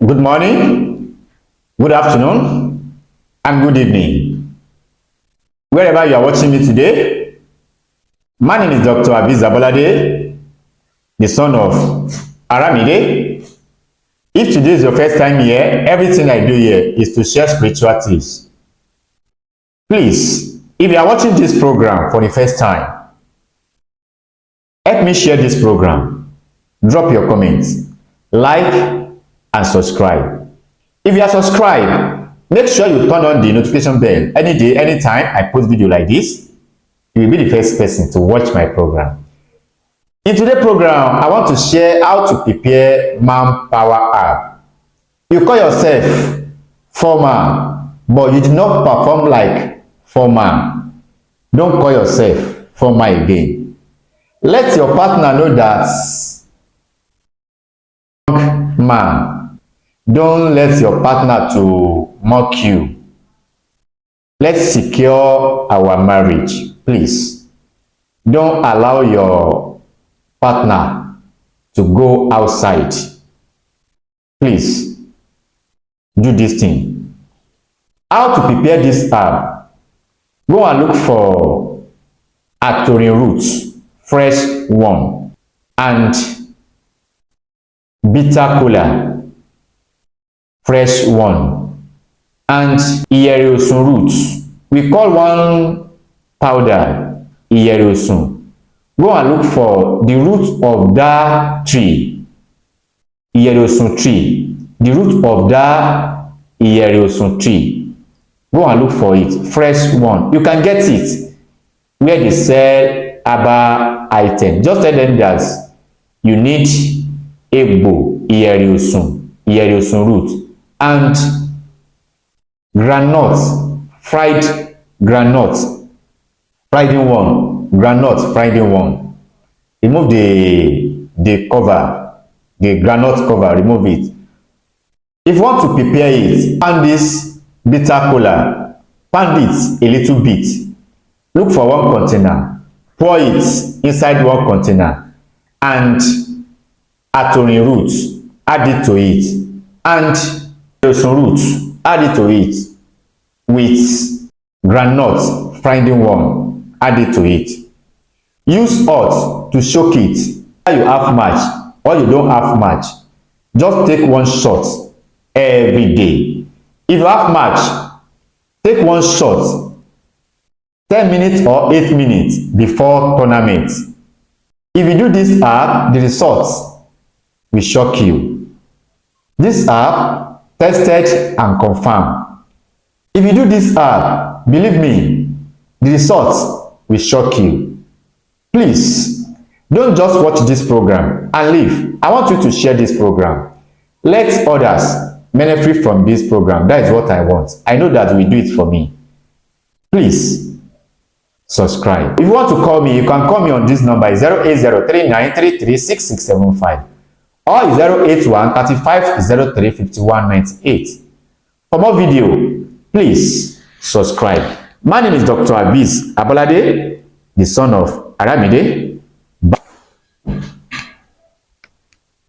Good morning, good afternoon, and good evening. Wherever you are watching me today, my name is Dr. Agbara, the son of Aramide. If today is your first time here, everything I do here is to share spiritual tips. Please, if you are watching this program for the first time, help me share this program. Drop your comments, like, and subscribe. If you are subscribed, make sure you turn on the notification bell. Any day, anytime I post video like this, you will be the first person to watch my program. In today's program, I want to share how to prepare manpower app. You call yourself foreman, but you did not perform like foreman. Don't call yourself foreman again. Let your partner know that man. Don't let your partner to mock you. Let's secure our marriage, please. Don't allow your partner to go outside. Please do this thing. How to prepare this app? Go and look for Okunrin roots, fresh one, and bitter cola, fresh one, and iyeriosun roots. We call one powder iyeriosun. Go and look for the root of that tree, iyeriosun tree, the root of that iyeriosun tree. Go and look for it, fresh one. You can get it where they sell Agbara item. Just tell them that you need iyeriosun root, and groundnut, fried groundnut, fried one, groundnut, fried one. Remove the cover, the groundnut cover, remove it. If you want to prepare it, pound this bitter cola, pound it a little bit. Look for one container, pour it inside one container, and Okunrin roots, add it to it, and some roots, add it to it, with groundnut, finding one, add it to it. Use hot to soak it. Whether you have much or you don't have much, just take one shot every day. If you have much, take one shot 10 minutes or 8 minutes before tournament. If you do this app, the results will shock you. This app tested and confirmed. If you do this app, believe me, the results will shock you. Please, don't just watch this program and leave. I want you to share this program. Let others benefit from this program. That is what I want. I know that will do it for me. Please, subscribe. If you want to call me, you can call me on this number, 08039336675. or 081-3503-5198. For more video, please subscribe. My name is Dr. Agbara, the son of Aramide.